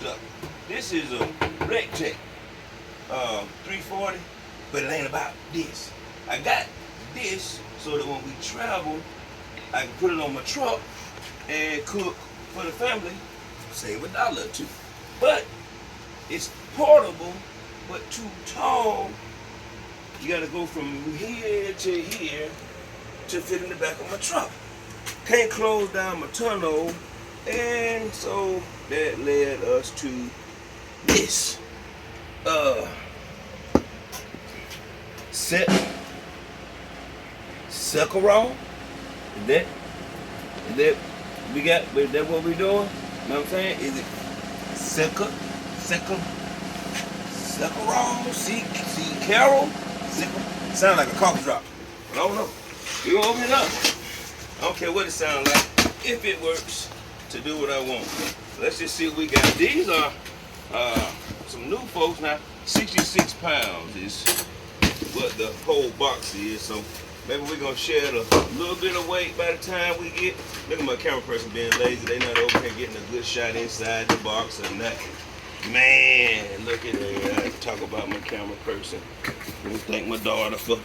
stuff. This is a Rectech 340, but it ain't about this. I got this so that when we travel, I can put it on my truck and cook for the family, save $1 or $2. But it's portable, but too tall. You gotta go from here to here to fit in the back of my truck. Can't close down my tunnel, and so that led us to this. Cecarol. Is that what we doing? You know what I'm saying? Is it Cecarol? Sound like a cough drop. But I don't know. We gonna open it up. I don't care what it sounds like, if it works to do what I want. Let's just see what we got. These are some new folks now. 66 pounds is what the whole box is. So maybe we're gonna share a little bit of weight by the time we get. Look at my camera person being lazy. They not over here getting a good shot inside the box or nothing. Man, look at that. I talk about my camera person. I thank my daughter for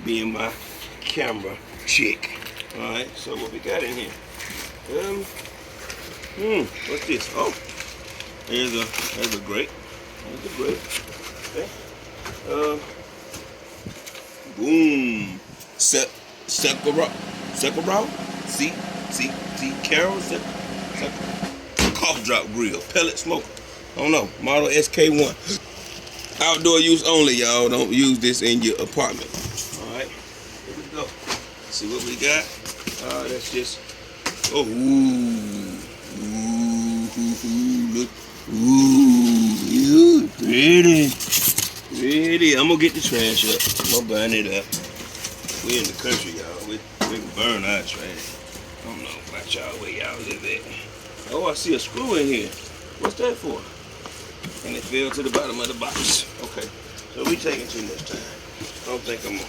being my camera chick. Alright, so what we got in here? What's this? Oh, there's a grate. There's a grate. Okay. Boom. Cecarol. Cecarol. Cough drop grill. Pellet smoker. I don't know. Model SK1. Outdoor use only, y'all. Don't use this in your apartment. Alright. Here we go. See what we got. That's just. Oh, ooh, pretty. I'm gonna get the trash up. I'm gonna burn it up. We in the country, y'all. We can burn our trash. I don't know about y'all where y'all live at. Oh, I see a screw in here. What's that for? And it fell to the bottom of the box. Okay, so we taking too much time. I don't think I'm gonna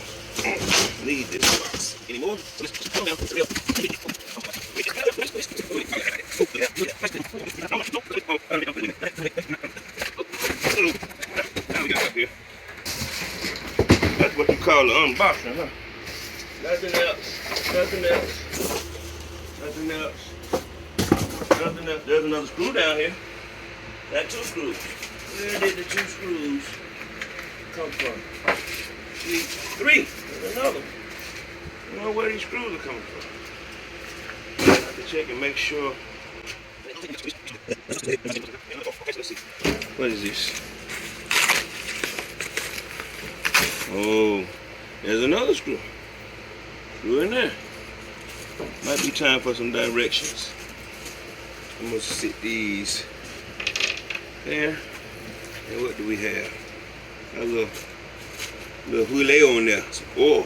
need this box anymore. So let's just go down. Now we got up here. That's what you call an unboxing, huh? Nothing else. There's another screw down here. Got 2 screws. Where did the 2 screws come from? 3. There's another one. I don't know where these screws are coming from. I have to check and make sure. Let's see. What is this? Oh, there's another screw. Screw in there. Might be time for some directions. I'm gonna sit these there. And what do we have? A little hule on there. Some oil.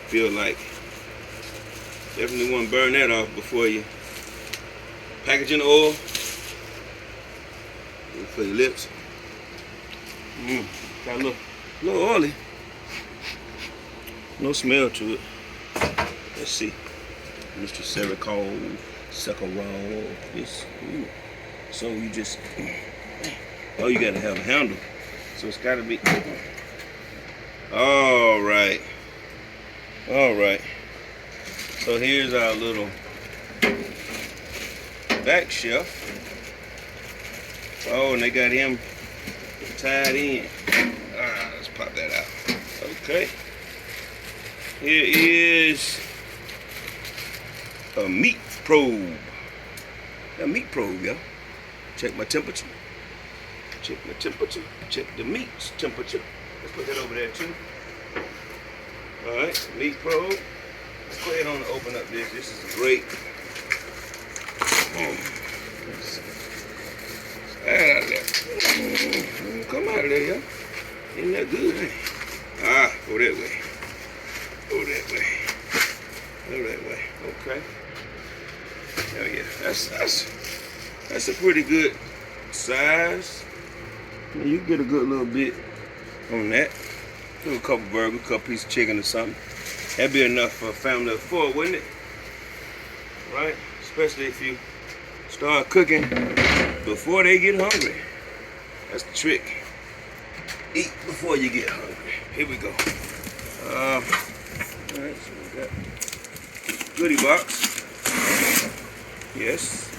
Feel like. Definitely want to burn that off before you packaging the oil. For your lips. Got a little oily. No smell to it. Let's see. Mr. Cecarol. This. So you just. Oh, you gotta have a handle. So it's gotta be. Alright. So here's our little back shelf. Oh, and they got him tied in. Let's pop that out. Okay. Here is a meat probe. A meat probe, y'all. Check my temperature. Check the meat's temperature. Let's put that over there too. Alright, meat probe. Let's go ahead and open up this. This is great. Out of there. Come out of there, y'all. Ain't that good, ain't it? Go that way. Okay. Oh yeah, that's a pretty good size. You can get a good little bit on that. Do a couple burgers, a couple pieces of chicken or something. That'd be enough for a family of 4, wouldn't it? Right? Especially if you start cooking before they get hungry. That's the trick. Eat before you get hungry. Here we go. Alright, so we got goodie box. Yes.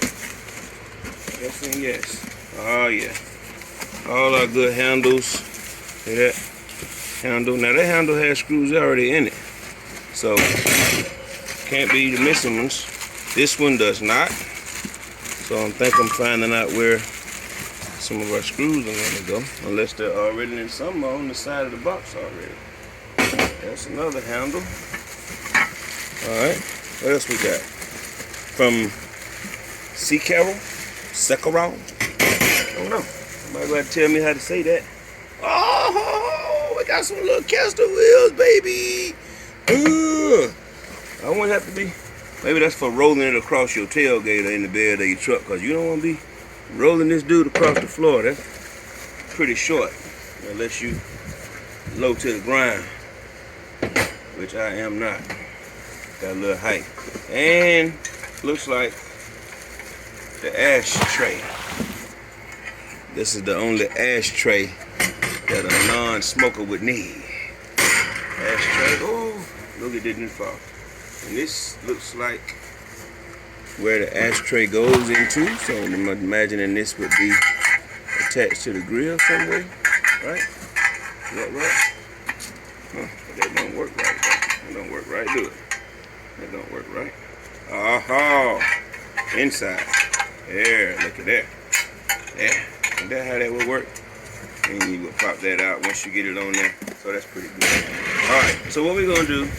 Yes and yes. Oh yeah. All our good handles. See that? Handle. Now that handle has screws already in it. So can't be the missing ones. This one does not. So I think I'm finding out where some of our screws are going to go, unless they're already in some on the side of the box already. That's another handle. Alright, what else we got? From Cecarol? I don't know. Somebody got to tell me how to say that. Oh, we got some little caster wheels, baby. I won't have to be. Maybe that's for rolling it across your tailgate or in the bed of your truck, because you don't want to be rolling this dude across the floor. That's pretty short, unless you low to the ground, which I am not. Got a little height. And looks like the ashtray. This is the only ashtray that a non-smoker would need. Ashtray. Oh, look, it didn't fall. And this looks like where the ashtray goes into. So I'm imagining this would be attached to the grill somewhere, right? Is that right? Huh, but that don't work right. That don't work right, do it? That don't work right. Oh, inside. There, look at that. There. Is that how that would work? And you would pop that out once you get it on there. So that's pretty good. Alright, so what we're gonna do,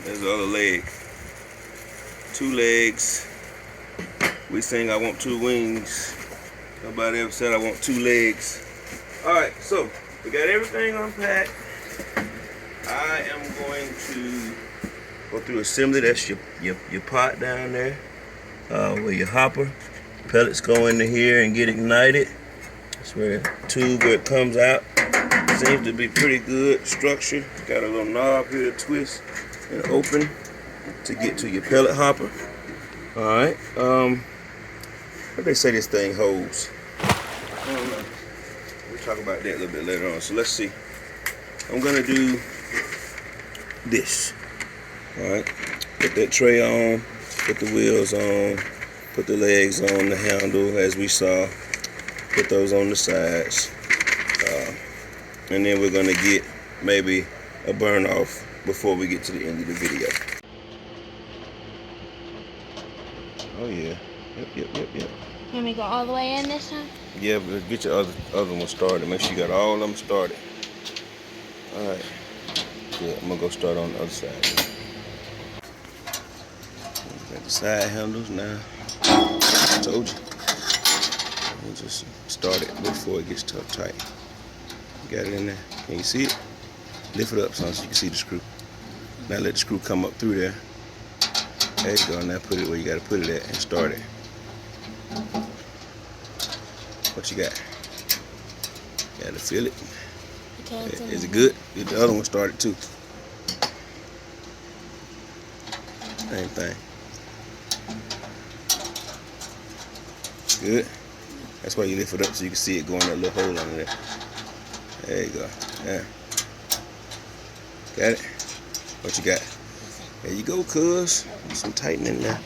there's the other leg. 2 legs. We sing I want 2 wings. Nobody ever said I want 2 legs. Alright, so we got everything unpacked. I am going to go through assembly. That's your pot down there. Where your hopper pellets go into here and get ignited. That's where the tube where it comes out. Seems to be pretty good structure. Got a little knob here to twist and open to get to your pellet hopper. Alright. What they say this thing holds? I don't know. We'll talk about that a little bit later on. So let's see. I'm gonna do this. Alright. Put that tray on, put the wheels on, put the legs on the handle as we saw. Put those on the sides. And then we're gonna get maybe a burn off before we get to the end of the video. Oh yeah. Yep. Let me go all the way in this time? Yeah, but get your other one started. Make sure you got all of them started. Alright. Yeah, I'm gonna go start on the other side. Got the side handles now. I told you. We'll just start it before it gets tight. Got it in there. Can you see it? Lift it up so you can see the screw. Now let the screw come up through there. There you go. Now put it where you got to put it at and start it. What you got? Got to feel it. Is it good? Get the other one started too. Same thing. Good. That's why you lift it up so you can see it going in that little hole under there. There you go. Yeah. Got it? What you got? There you go, cuz. Some tightening there.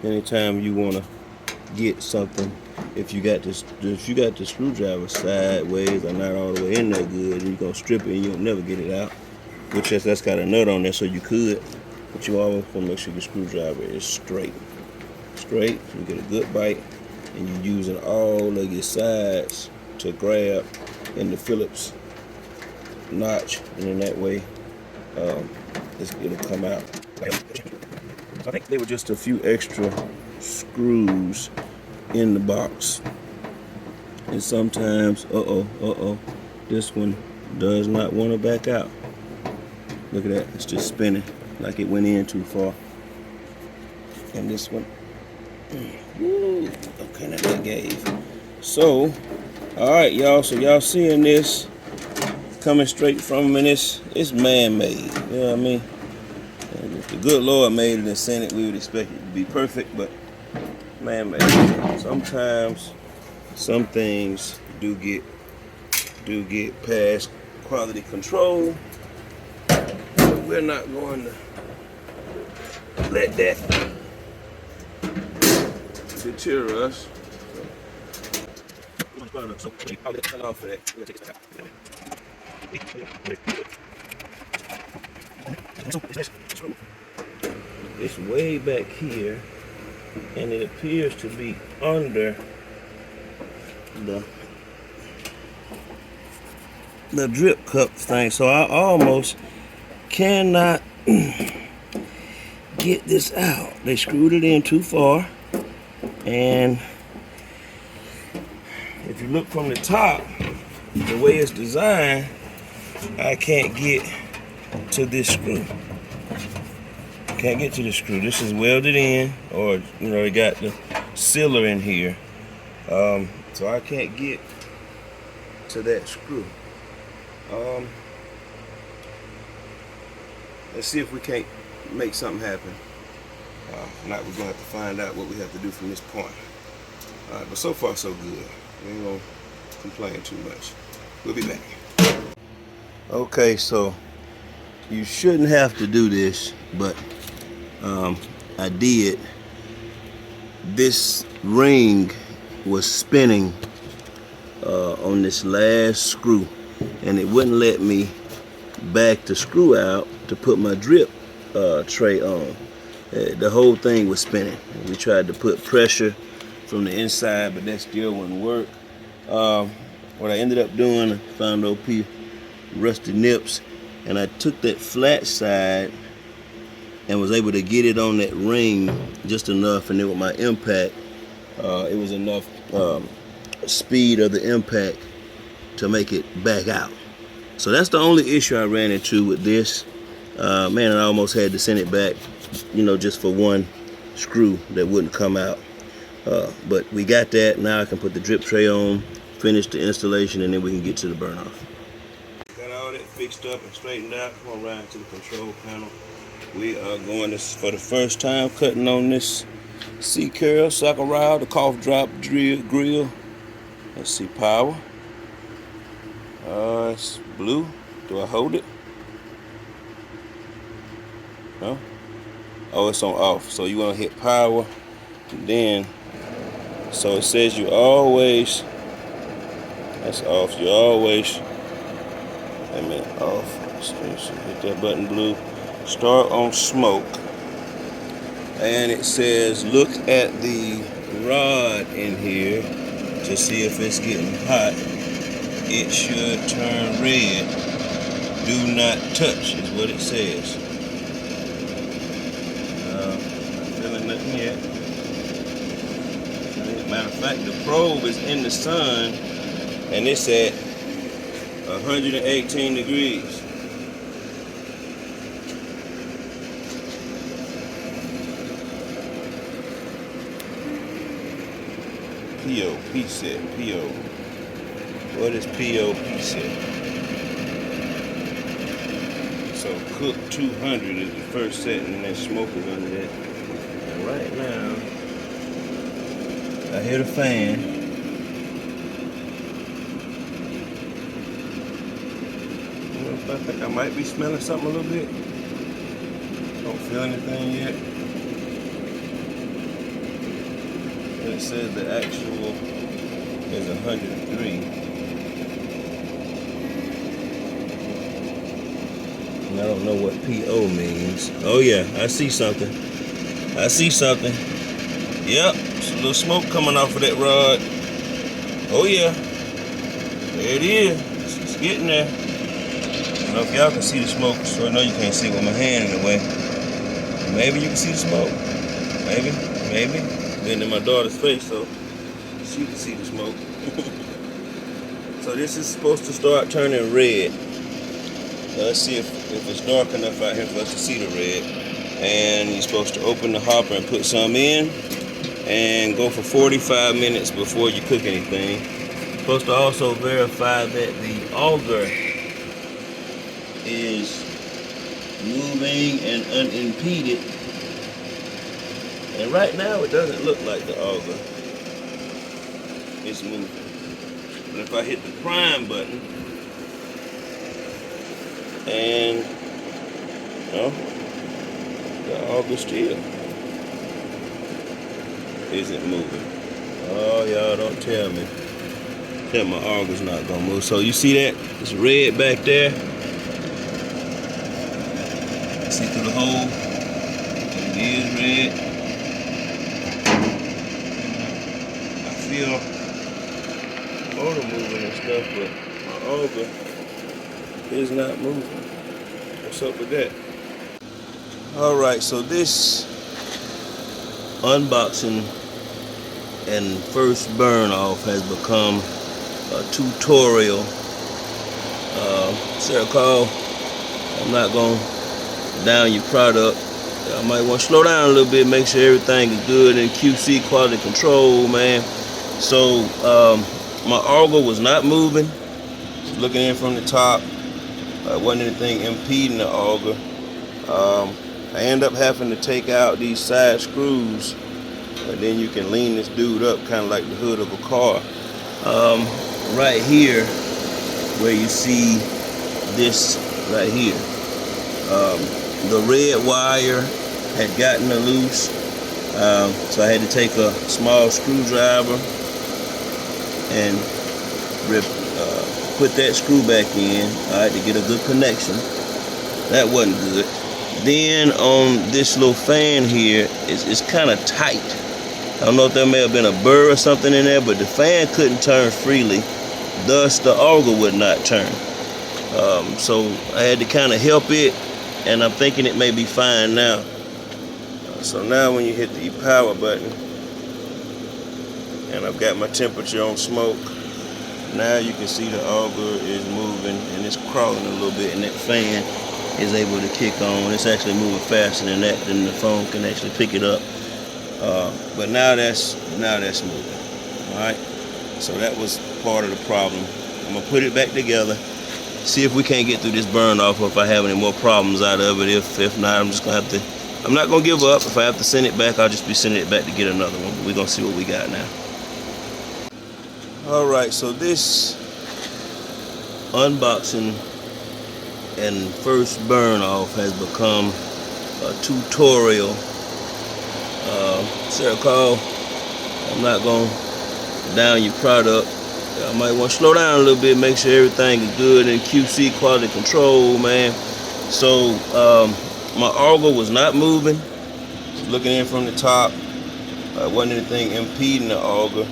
Anytime you wanna get something, if you got the screwdriver sideways or not all the way in there good, you're gonna strip it and you'll never get it out. Which that's got a nut on there, so you could, but you always wanna make sure your screwdriver is straight. Straight, so you get a good bite, and you're using all of your sides to grab in the Phillips notch, and in that way it'll come out. I think they were just a few extra screws in the box, and sometimes this one does not want to back out. Look at that, it's just spinning like it went in too far. And this one, okay, now that gave. So alright, y'all, so y'all seeing this coming straight from, and it's man-made, you know what I mean? the good Lord made it and sent it, we would expect it to be perfect, but man, sometimes some things do get past quality control. But we're not going to let that deter us. So I'll cut off for that. We'll take it back out. It's way back here, and it appears to be under the drip cup thing, so I almost cannot get this out. They screwed it in too far, and if you look from the top, the way it's designed, I can't get to this screw. Can't get to the screw. This is welded in, or they got the sealer in here, so I can't get to that screw. Let's see if we can't make something happen. Not, we're gonna have to find out what we have to do from this point. But so far so good. We ain't gonna complain too much. We'll be back. Okay, so you shouldn't have to do this, but I did. This ring was spinning on this last screw, and it wouldn't let me back the screw out to put my drip tray on. The whole thing was spinning. We tried to put pressure from the inside, but that still wouldn't work. What I ended up doing, I found OP rusty nips, and I took that flat side and was able to get it on that ring just enough, and then with my impact, it was enough speed of the impact to make it back out. So that's the only issue I ran into with this. Man, I almost had to send it back, just for one screw that wouldn't come out. But we got that. Now I can put the drip tray on, finish the installation, and then we can get to the burn off. Got all that fixed up and straightened out. Come on, right to the control panel. We are going to, for the first time, cutting on this Cecarol, the cough drop grill. Let's see, power. It's blue. Do I hold it? No? Oh, it's on off. So you want to hit power, and then, so it says you always, that's off. You always, wait a minute, off. So hit that button blue. Start on smoke, and it says look at the rod in here to see if it's getting hot. It should turn red. Do not touch is what it says. Not feeling nothing yet. Matter of fact, the probe is in the sun, and it's at 118 degrees. POP set, PO. What is POP set? So cook 200 is the first setting, and that smoke is under that. And right now, I hear the fan. I think I might be smelling something a little bit. Don't feel anything yet. It says the actual is 103. And I don't know what PO means. Oh yeah, I see something. I see something. Yep, it's a little smoke coming off of that rod. Oh yeah, there it is. It's getting there. I don't know if y'all can see the smoke, so I know you can't see it with my hand in the way. Maybe you can see the smoke. Maybe. Been in my daughter's face, so she can see the smoke. So this is supposed to start turning red. Now let's see if it's dark enough out here for us to see the red. And you're supposed to open the hopper and put some in, and go for 45 minutes before you cook anything. You're supposed to also verify that the auger is moving and unimpeded. And right now it doesn't look like the auger is moving. But if I hit the prime button and the auger still isn't moving. Oh, y'all don't tell me that my auger's not gonna move. So you see that? It's red back there. See through the hole? It is red. I feel motor moving and stuff, but my auger is not moving. What's up with that? Alright, so this unboxing and first burn off has become a tutorial. Cecarol, I'm not going to down your product. I might want to slow down a little bit, make sure everything is good in QC, quality control, man. So my auger was not moving. Looking in from the top, wasn't anything impeding the auger. I end up having to take out these side screws, and then you can lean this dude up kind of like the hood of a car. Right here where you see this right here, the red wire had gotten loose, so I had to take a small screwdriver and put that screw back in, alright, to get a good connection. That wasn't good. Then on this little fan here, it's kind of tight. I don't know if there may have been a burr or something in there, but the fan couldn't turn freely, thus the auger would not turn. So I had to kind of help it, and I'm thinking it may be fine now. So now when you hit the power button, and I've got my temperature on smoke, now you can see the auger is moving and it's crawling a little bit, and that fan is able to kick on. It's actually moving faster than that, than the phone can actually pick it up. But now that's moving. Alright, so that was part of the problem. I'm gonna put it back together, see if we can't get through this burn off, or if I have any more problems out of it. If not, I'm just gonna have to, I'm not gonna give up. If I have to send it back, I'll just be sending it back to get another one. But we're gonna see what we got now. Alright, so this unboxing and first burn off has become a tutorial. Cecarol, I'm not going to down your product. I might want to slow down a little bit, make sure everything is good in QC, quality control, man. So my auger was not moving. Looking in from the top, wasn't anything impeding the auger.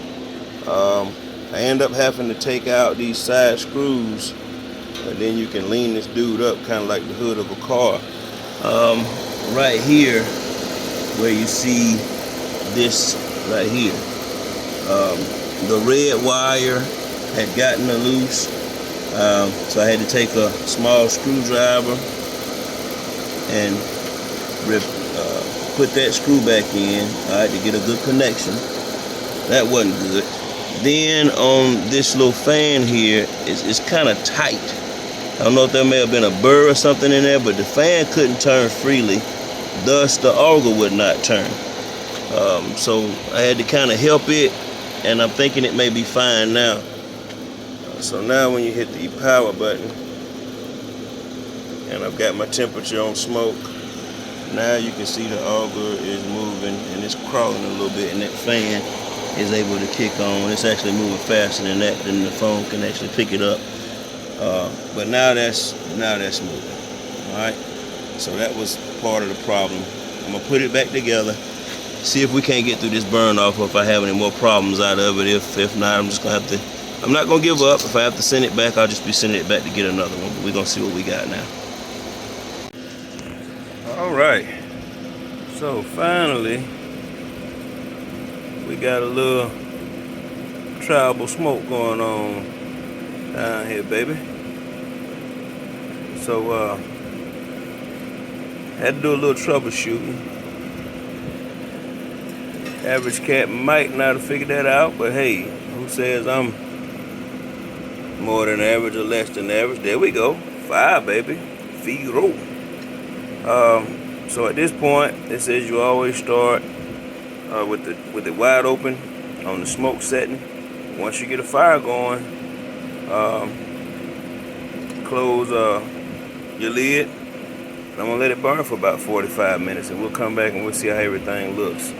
I end up having to take out these side screws, and then you can lean this dude up kind of like the hood of a car. Right here where you see this right here, the red wire had gotten loose, so I had to take a small screwdriver and put that screw back in, alright, to get a good connection. That wasn't good. Then on this little fan here, it's kind of tight. I don't know if there may have been a burr or something in there, but the fan couldn't turn freely, thus the auger would not turn. So I had to kind of help it, and I'm thinking it may be fine now. So now when you hit the power button, and I've got my temperature on smoke, now you can see the auger is moving and it's crawling a little bit, and that fan is able to kick on. It's actually moving faster than that, than the phone can actually pick it up. But now that's moving. Alright, so that was part of the problem. I'm gonna put it back together, see if we can't get through this burn off, or if I have any more problems out of it. If not, I'm just gonna have to, I'm not gonna give up. If I have to send it back, I'll just be sending it back to get another one. But we're gonna see what we got now. Alright, so finally we got a little tribal smoke going on down here, baby. So had to do a little troubleshooting. Average cat might not have figured that out, but hey, who says I'm more than average or less than average? There we go. 5, baby. 5. So at this point, it says you always start with it wide open on the smoke setting. Once you get a fire going, close your lid. I'm gonna let it burn for about 45 minutes, and we'll come back and we'll see how everything looks.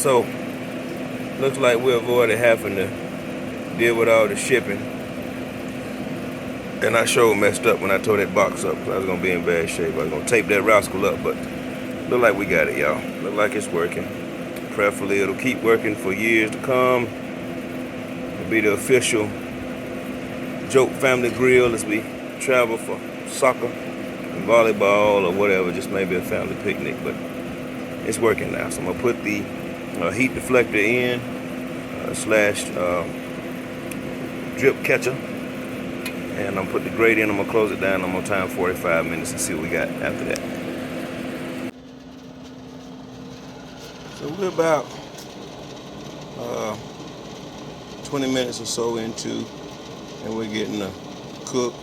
So, looks like we avoided having to deal with all the shipping. And I sure messed up when I tore that box up, because I was gonna be in bad shape. I was gonna tape that rascal up, but look like we got it, y'all. Look like it's working. Prayerfully, it'll keep working for years to come. It'll be the official J.O.A.T family grill as we travel for soccer and volleyball or whatever, just maybe a family picnic, but it's working now. So I'm gonna put the heat deflector in slash drip catcher, and I'm gonna put the grate in. I'm gonna close it down. I'm gonna time 45 minutes and see what we got after that. So we're about 20 minutes or so into, and we're getting a cook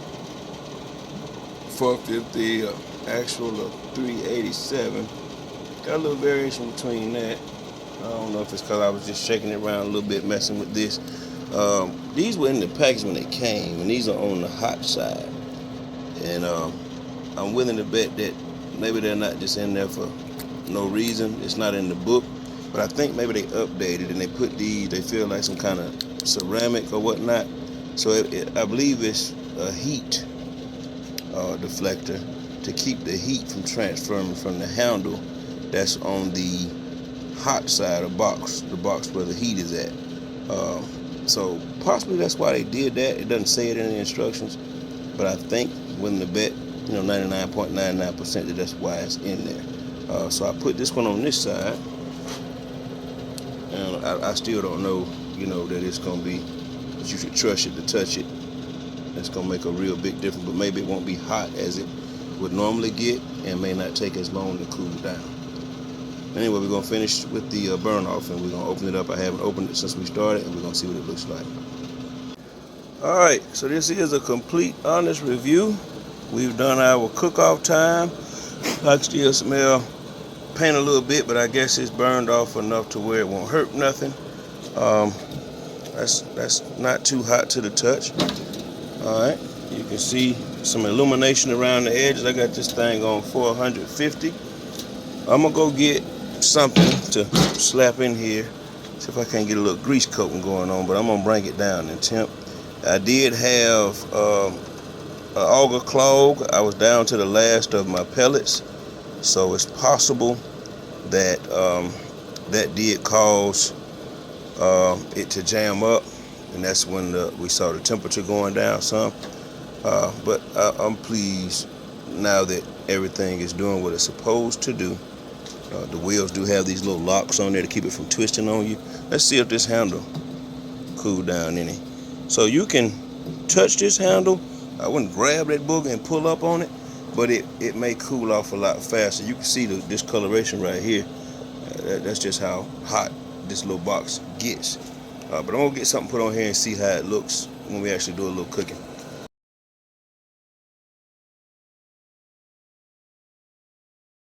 450 actual 387. Got a little variation between that. I don't know if it's because I was just shaking it around a little bit, messing with this. These were in the package when they came, and these are on the hot side. And I'm willing to bet that maybe they're not just in there for no reason. It's not in the book, but I think maybe they updated and they put these, they feel like some kind of ceramic or whatnot. So I believe it's a heat deflector to keep the heat from transferring from the handle that's on the hot side of the box where the heat is at. So possibly that's why they did that. It doesn't say it in the instructions, but I think willing to bet, 99.99% that that's why it's in there. So I put this one on this side, and I still don't know, that it's gonna be, but you should trust it to touch it. It's gonna make a real big difference, but maybe it won't be hot as it would normally get, and may not take as long to cool down. Anyway, we're gonna finish with the burn off, and we're gonna open it up. I haven't opened it since we started, and we're gonna see what it looks like. All right, so this is a complete, honest review. We've done our cook-off time. I can still smell paint a little bit, but I guess it's burned off enough to where it won't hurt nothing. That's not too hot to the touch. All right, you can see some illumination around the edges. I got this thing on 450. I'm gonna go get something to slap in here, see if I can't get a little grease coating going on, but I'm gonna bring it down in temp. I did have an auger clog. I was down to the last of my pellets, so it's possible that that did cause it to jam up, and that's when we saw the temperature going down some. But I'm pleased now that everything is doing what it's supposed to do. The wheels do have these little locks on there to keep it from twisting on you. Let's see if this handle cooled down any. So you can touch this handle. I wouldn't grab that booger and pull up on it, but it may cool off a lot faster. You can see the discoloration right here. That's just how hot this little box gets. But I'm gonna get something put on here and see how it looks when we actually do a little cooking.